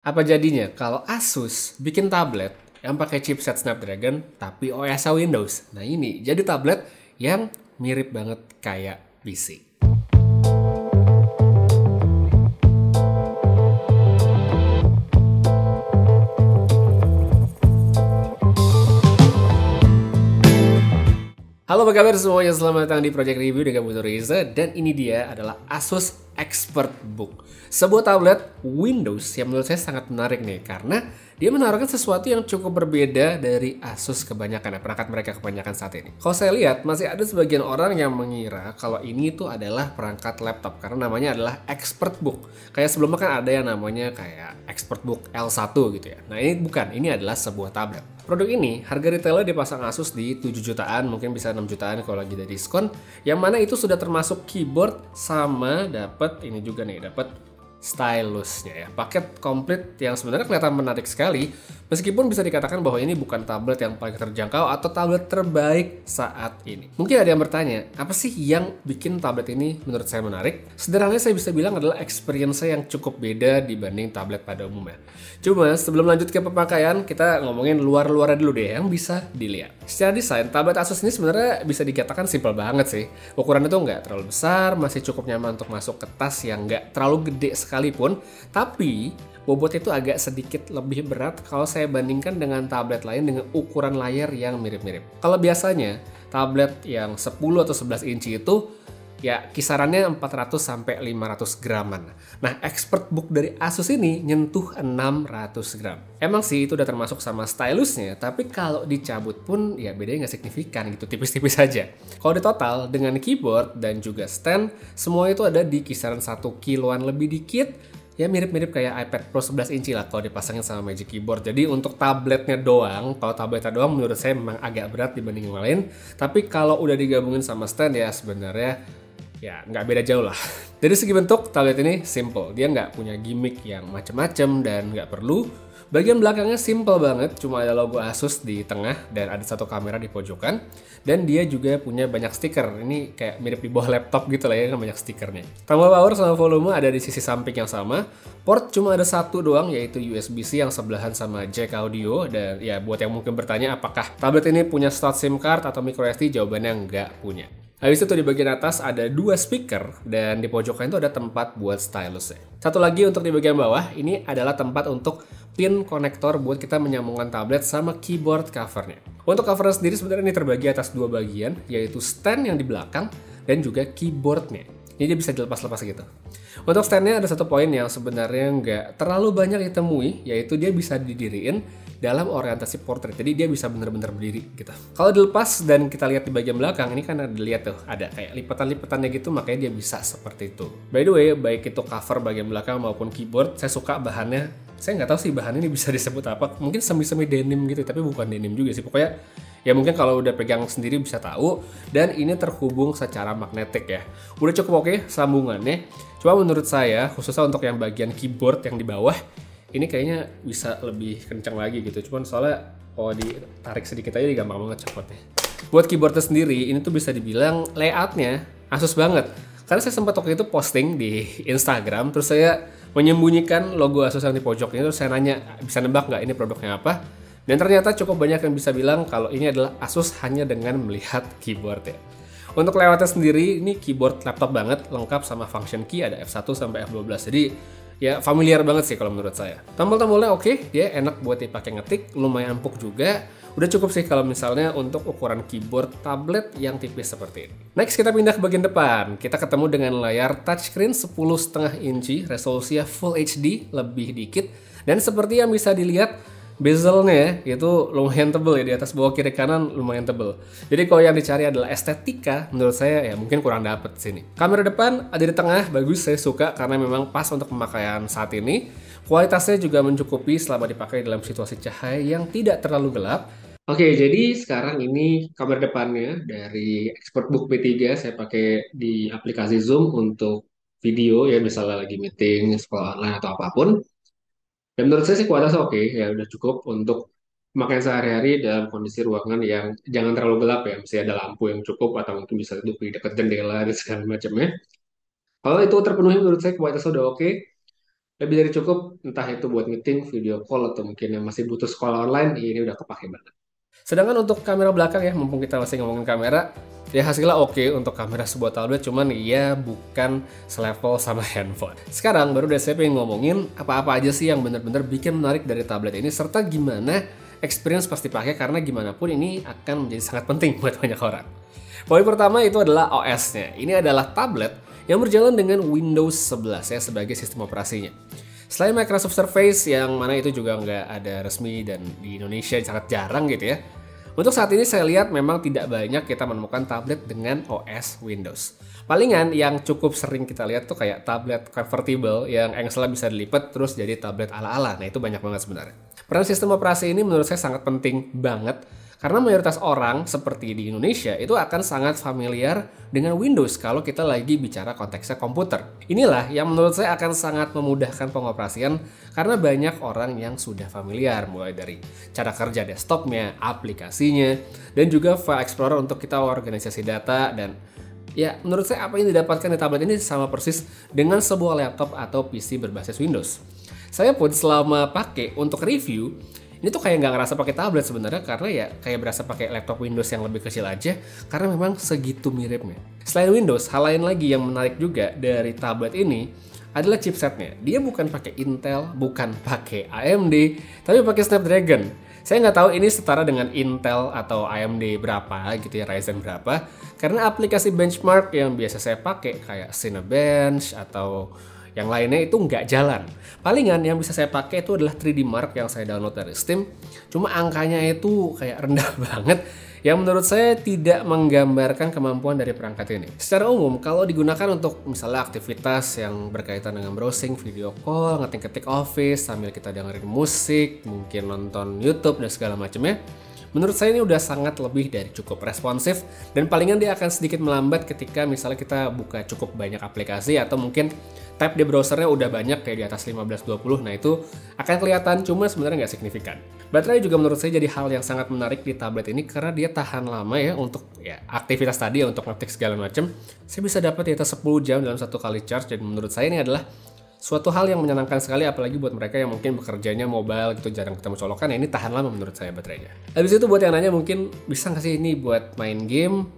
Apa jadinya kalau Asus bikin tablet yang pakai chipset Snapdragon tapi OS-nya Windows? Nah ini jadi tablet yang mirip banget kayak PC. Halo apa kabar semuanya, selamat datang di Project Review dengan Putu Reza. Dan ini dia adalah Asus ExpertBook, sebuah tablet Windows yang menurut saya sangat menarik nih, karena dia menawarkan sesuatu yang cukup berbeda dari Asus kebanyakan ya, perangkat mereka kebanyakan saat ini. Kalau saya lihat, masih ada sebagian orang yang mengira kalau ini tuh adalah perangkat laptop karena namanya adalah ExpertBook. Kayak sebelumnya kan ada yang namanya kayak ExpertBook L1 gitu ya. Nah ini bukan, ini adalah sebuah tablet. Produk ini harga retailnya dipasang Asus di 7 jutaan, mungkin bisa 6 jutaan kalau lagi ada diskon. Yang mana itu sudah termasuk keyboard sama dapat ini juga nih, dapat stylusnya ya. Paket komplit yang sebenarnya kelihatan menarik sekali, meskipun bisa dikatakan bahwa ini bukan tablet yang paling terjangkau atau tablet terbaik saat ini. Mungkin ada yang bertanya, apa sih yang bikin tablet ini menurut saya menarik? Sederhananya saya bisa bilang adalah experience yang cukup beda dibanding tablet pada umumnya. Cuma sebelum lanjut ke pemakaian, kita ngomongin luar-luarnya dulu deh yang bisa dilihat. Secara desain, tablet Asus ini sebenarnya bisa dikatakan simple banget sih. Ukurannya tuh nggak terlalu besar, masih cukup nyaman untuk masuk ke tas yang nggak terlalu gede sekalipun, tapi bobotnya itu agak sedikit lebih berat kalau saya bandingkan dengan tablet lain dengan ukuran layar yang mirip-mirip. Kalau biasanya tablet yang 10 atau 11 inci itu ya kisarannya 400 sampai 500 graman. Nah, ExpertBook dari Asus ini nyentuh 600 gram. Emang sih itu udah termasuk sama stylusnya, tapi kalau dicabut pun ya bedanya nggak signifikan gitu, tipis-tipis saja. Kalau di total dengan keyboard dan juga stand, semua itu ada di kisaran 1 kiloan lebih dikit. Ya mirip-mirip kayak iPad Pro 11 inci lah kalau dipasangin sama Magic Keyboard. Jadi untuk tabletnya doang, kalau tabletnya doang menurut saya memang agak berat dibanding yang lain. Tapi kalau udah digabungin sama stand ya sebenarnya ya nggak beda jauh lah. Dari segi bentuk, tablet ini simple. Dia nggak punya gimmick yang macem-macem dan nggak perlu. Bagian belakangnya simple banget, cuma ada logo Asus di tengah dan ada satu kamera di pojokan. Dan dia juga punya banyak stiker. Ini kayak mirip di bawah laptop gitu lah ya, kan banyak stikernya. Tombol power sama volume ada di sisi samping yang sama. Port cuma ada satu doang, yaitu USB-C yang sebelahan sama jack audio. Dan ya buat yang mungkin bertanya apakah tablet ini punya slot SIM card atau microSD, jawabannya nggak punya. Habis itu di bagian atas ada dua speaker dan di pojokan itu ada tempat buat stylusnya. Satu lagi untuk di bagian bawah, ini adalah tempat untuk pin konektor buat kita menyambungkan tablet sama keyboard covernya. Untuk covernya sendiri sebenarnya ini terbagi atas dua bagian, yaitu stand yang di belakang dan juga keyboardnya. Jadi dia bisa dilepas-lepas gitu. Untuk standnya ada satu poin yang sebenarnya nggak terlalu banyak ditemui, yaitu dia bisa didiriin dalam orientasi portrait. Jadi dia bisa bener-bener berdiri gitu. Kalau dilepas dan kita lihat di bagian belakang, ini kan ada lihat tuh, ada kayak lipatan-lipatannya gitu, makanya dia bisa seperti itu. By the way, baik itu cover bagian belakang maupun keyboard, saya suka bahannya. Saya nggak tahu sih bahan ini bisa disebut apa. Mungkin semi-semi denim gitu, tapi bukan denim juga sih. Pokoknya ya mungkin kalau udah pegang sendiri bisa tahu. Dan ini terhubung secara magnetik ya. Udah cukup oke sambungannya. Cuma menurut saya, khususnya untuk yang bagian keyboard yang di bawah, ini kayaknya bisa lebih kencang lagi gitu. Cuman soalnya kalau ditarik sedikit aja gampang banget copotnya. Buat keyboardnya sendiri, ini tuh bisa dibilang layoutnya Asus banget. Karena saya sempat waktu itu posting di Instagram, terus saya menyembunyikan logo Asus yang di pojok ini, terus saya nanya, bisa nebak nggak ini produknya apa? Dan ternyata cukup banyak yang bisa bilang kalau ini adalah Asus hanya dengan melihat keyboard ya. Untuk layoutnya sendiri, ini keyboard laptop banget, lengkap sama function key, ada F1 sampai F12. Jadi ya familiar banget sih kalau menurut saya. Tombol-tombolnya oke, dia enak buat dipakai ngetik, lumayan empuk juga. Udah cukup sih kalau misalnya untuk ukuran keyboard tablet yang tipis seperti ini. Next kita pindah ke bagian depan. Kita ketemu dengan layar touchscreen 10,5 inci, resolusinya Full HD lebih dikit. Dan seperti yang bisa dilihat, bezelnya ya, itu lumayan tebel ya, di atas bawah kiri kanan lumayan tebel. Jadi kalau yang dicari adalah estetika, menurut saya ya mungkin kurang dapet sini. Kamera depan ada di tengah, bagus, saya suka karena memang pas untuk pemakaian saat ini. Kualitasnya juga mencukupi selama dipakai dalam situasi cahaya yang tidak terlalu gelap. Oke, jadi sekarang ini kamera depannya dari ExpertBook B3 saya pakai di aplikasi Zoom untuk video ya, misalnya lagi meeting, sekolah online atau apapun. Dan menurut saya sih kualitasnya oke, ya udah cukup untuk pemakaian sehari-hari dalam kondisi ruangan yang jangan terlalu gelap ya, mesti ada lampu yang cukup atau mungkin bisa duduk di dekat jendela dan segala macamnya. Kalau itu terpenuhi menurut saya kualitasnya udah oke. lebih dari cukup, entah itu buat meeting, video call, atau mungkin yang masih butuh sekolah online, ini udah kepake banget. Sedangkan untuk kamera belakang ya, mumpung kita masih ngomongin kamera, ya hasilnya oke untuk kamera sebuah tablet, cuman ya bukan selevel sama handphone. Sekarang baru deh saya pengen ngomongin apa-apa aja sih yang bener-bener bikin menarik dari tablet ini, serta gimana experience pasti pakai, karena gimana pun ini akan menjadi sangat penting buat banyak orang. Poin pertama itu adalah OS-nya. Ini adalah tablet yang berjalan dengan Windows 11 ya sebagai sistem operasinya. Selain Microsoft Surface yang mana itu juga nggak ada resmi dan di Indonesia sangat jarang gitu ya. Untuk saat ini saya lihat memang tidak banyak kita menemukan tablet dengan OS Windows. Palingan yang cukup sering kita lihat tuh kayak tablet convertible yang engsel bisa dilipat terus jadi tablet ala-ala. Nah itu banyak banget sebenarnya. Peran sistem operasi ini menurut saya sangat penting banget. Karena mayoritas orang seperti di Indonesia itu akan sangat familiar dengan Windows kalau kita lagi bicara konteksnya komputer. Inilah yang menurut saya akan sangat memudahkan pengoperasian karena banyak orang yang sudah familiar mulai dari cara kerja desktopnya, aplikasinya, dan juga file explorer untuk kita organisasi data. Dan ya menurut saya apa yang didapatkan di tablet ini sama persis dengan sebuah laptop atau PC berbasis Windows. Saya pun selama pakai untuk review ini tuh kayak nggak ngerasa pakai tablet sebenarnya, karena ya kayak berasa pakai laptop Windows yang lebih kecil aja karena memang segitu miripnya. Selain Windows, hal lain lagi yang menarik juga dari tablet ini adalah chipsetnya. Dia bukan pakai Intel, bukan pakai AMD, tapi pakai Snapdragon. Saya nggak tahu ini setara dengan Intel atau AMD berapa gitu ya, Ryzen berapa. Karena aplikasi benchmark yang biasa saya pakai kayak Cinebench atau yang lainnya itu nggak jalan. Palingan yang bisa saya pakai itu adalah 3D Mark yang saya download dari Steam. Cuma angkanya itu kayak rendah banget, yang menurut saya tidak menggambarkan kemampuan dari perangkat ini. Secara umum, kalau digunakan untuk misalnya aktivitas yang berkaitan dengan browsing, video call, ngetik-ngetik Office, sambil kita dengerin musik, mungkin nonton YouTube dan segala macamnya, menurut saya ini udah sangat lebih dari cukup responsif, dan palingan dia akan sedikit melambat ketika misalnya kita buka cukup banyak aplikasi atau mungkin tab di browsernya udah banyak kayak di atas 15-20, nah itu akan kelihatan, cuma sebenarnya nggak signifikan. Baterai juga menurut saya jadi hal yang sangat menarik di tablet ini karena dia tahan lama ya untuk ya aktivitas tadi ya, untuk ngetik segala macam. Saya bisa dapat di atas 10 jam dalam satu kali charge, dan menurut saya ini adalah suatu hal yang menyenangkan sekali, apalagi buat mereka yang mungkin bekerjanya mobile gitu, jarang ketemu colokan, ya ini tahan lama menurut saya baterainya. Habis itu buat yang nanya mungkin bisa nggak sih ini buat main game?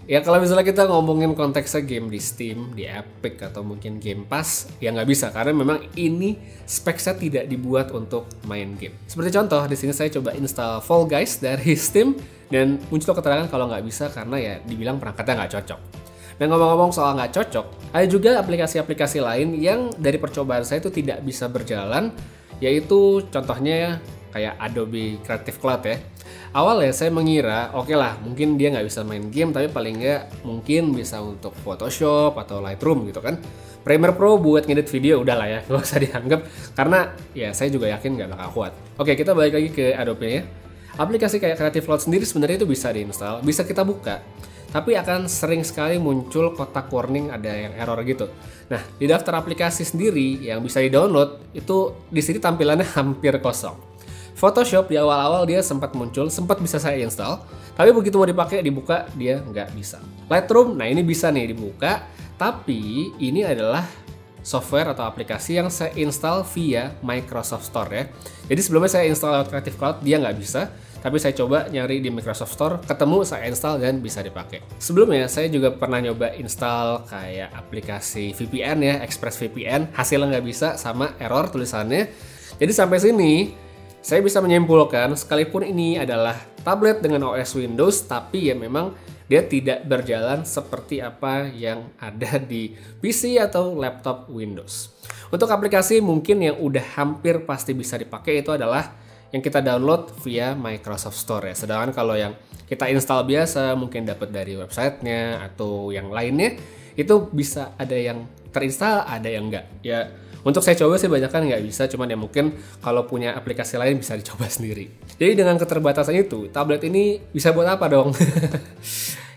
Ya kalau misalnya kita ngomongin konteksnya game di Steam, di Epic, atau mungkin Game Pass, ya nggak bisa karena memang ini speknya tidak dibuat untuk main game. Seperti contoh di sini saya coba install Fall Guys dari Steam dan muncul keterangan kalau nggak bisa karena ya dibilang perangkatnya nggak cocok. Dan ngomong-ngomong soal nggak cocok, ada juga aplikasi-aplikasi lain yang dari percobaan saya itu tidak bisa berjalan, yaitu contohnya kayak Adobe Creative Cloud ya. Awalnya saya mengira oke lah mungkin dia nggak bisa main game, tapi paling nggak mungkin bisa untuk Photoshop atau Lightroom gitu kan. Premiere Pro buat ngedit video udah lah ya, nggak usah dianggap, karena ya saya juga yakin nggak bakal kuat. Oke, kita balik lagi ke Adobe ya. Aplikasi kayak Creative Cloud sendiri sebenarnya itu bisa diinstal, bisa kita buka, tapi akan sering sekali muncul kotak warning ada yang error gitu. Nah, di daftar aplikasi sendiri yang bisa di-download itu di sini tampilannya hampir kosong. Photoshop di awal-awal dia sempat muncul, sempat bisa saya install, tapi begitu mau dipakai dibuka dia nggak bisa. Lightroom, nah ini bisa nih dibuka, tapi ini adalah software atau aplikasi yang saya install via Microsoft Store ya. Jadi sebelumnya saya install lewat Creative Cloud, dia nggak bisa, tapi saya coba nyari di Microsoft Store, ketemu, saya install dan bisa dipakai. Sebelumnya saya juga pernah nyoba install kayak aplikasi VPN ya, ExpressVPN, hasilnya nggak bisa sama error tulisannya. Jadi sampai sini saya bisa menyimpulkan, sekalipun ini adalah tablet dengan OS Windows, tapi ya memang dia tidak berjalan seperti apa yang ada di PC atau laptop Windows. Untuk aplikasi mungkin yang udah hampir pasti bisa dipakai itu adalah yang kita download via Microsoft Store ya. Sedangkan kalau yang kita install biasa mungkin dapat dari websitenya atau yang lainnya, itu bisa ada yang terinstall, ada yang enggak. Ya untuk saya coba sih banyak kan nggak bisa, cuman ya mungkin kalau punya aplikasi lain bisa dicoba sendiri. Jadi dengan keterbatasan itu, tablet ini bisa buat apa dong?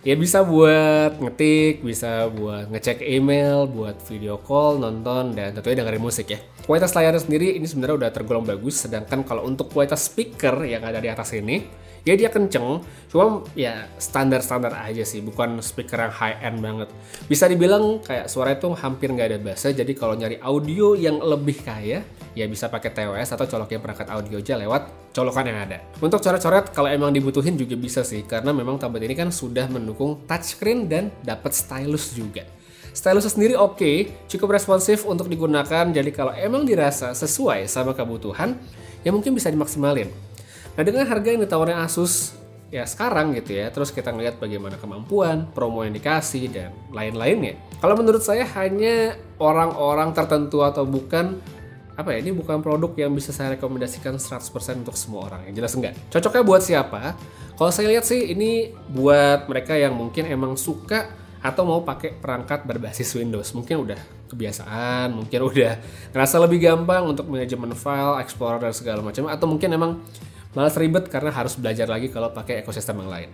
Ya bisa buat ngetik, bisa buat ngecek email, buat video call, nonton, dan tentunya dengerin musik ya. Kualitas layarnya sendiri ini sebenarnya udah tergolong bagus, sedangkan kalau untuk kualitas speaker yang ada di atas ini Ya dia kenceng, cuma ya standar-standar aja sih, bukan speaker yang high end banget. Bisa dibilang kayak suara itu hampir nggak ada bass, jadi kalau nyari audio yang lebih kaya, ya bisa pakai TWS atau colokin perangkat audio aja lewat colokan yang ada. Untuk coret-coret kalau emang dibutuhin juga bisa sih, karena memang tablet ini kan sudah mendukung touchscreen dan dapat stylus juga. Stylusnya sendiri oke, cukup responsif untuk digunakan, jadi kalau emang dirasa sesuai sama kebutuhan, ya mungkin bisa dimaksimalin. Nah dengan harga yang ditawarin Asus ya sekarang gitu ya, terus kita ngeliat bagaimana kemampuan, promo yang dikasih, dan lain-lainnya. Kalau menurut saya hanya orang-orang tertentu atau bukan, ini bukan produk yang bisa saya rekomendasikan 100% untuk semua orang, yang jelas enggak. Cocoknya buat siapa? Kalau saya lihat sih ini buat mereka yang mungkin emang suka atau mau pakai perangkat berbasis Windows, mungkin udah kebiasaan, mungkin udah ngerasa lebih gampang untuk manajemen file, explorer dan segala macam, atau mungkin emang malas ribet karena harus belajar lagi kalau pakai ekosistem yang lain.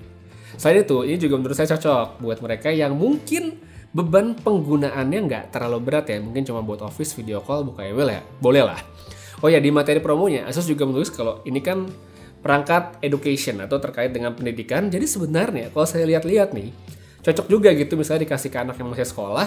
Selain itu, ini juga menurut saya cocok buat mereka yang mungkin beban penggunaannya nggak terlalu berat ya, mungkin cuma buat office, video call, buka email ya, boleh lah. Oh ya, di materi promonya Asus juga menulis kalau ini kan perangkat education atau terkait dengan pendidikan, jadi sebenarnya kalau saya lihat-lihat nih, cocok juga gitu misalnya dikasih ke anak yang masih sekolah,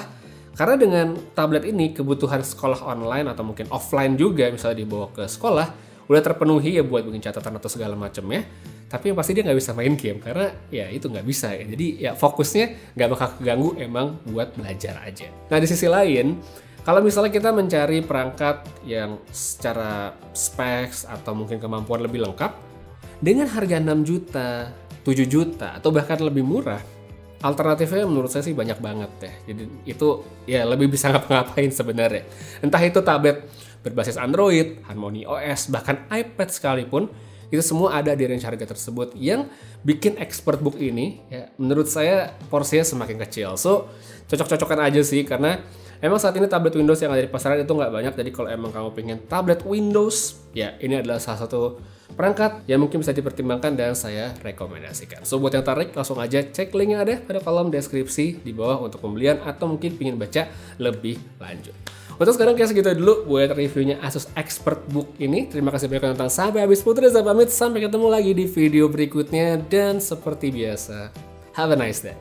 karena dengan tablet ini kebutuhan sekolah online atau mungkin offline juga misalnya dibawa ke sekolah udah terpenuhi ya buat bikin catatan atau segala macamnya, tapi yang pasti dia nggak bisa main game karena ya itu nggak bisa ya, jadi ya fokusnya nggak bakal keganggu, emang buat belajar aja. Nah di sisi lain, kalau misalnya kita mencari perangkat yang secara specs atau mungkin kemampuan lebih lengkap dengan harga 6 juta, 7 juta atau bahkan lebih murah, alternatifnya menurut saya sih banyak banget ya. Jadi itu ya lebih bisa ngapa-ngapain sebenarnya. Entah itu tablet berbasis Android, Harmony OS, bahkan iPad sekalipun, itu semua ada di range harga tersebut yang bikin ExpertBook ini ya menurut saya porsinya semakin kecil. So cocok-cocokan aja sih, karena emang saat ini tablet Windows yang ada di pasaran itu nggak banyak. Jadi kalau emang kamu pengen tablet Windows, ya ini adalah salah satu perangkat yang mungkin bisa dipertimbangkan dan saya rekomendasikan. So buat yang tertarik langsung aja cek link yang ada pada kolom deskripsi di bawah untuk pembelian atau mungkin ingin baca lebih lanjut. Untuk sekarang kayak segitu dulu buat reviewnya Asus ExpertBook ini. Terima kasih banyak nonton sampai habis. Putri saya pamit, sampai ketemu lagi di video berikutnya, dan seperti biasa, have a nice day.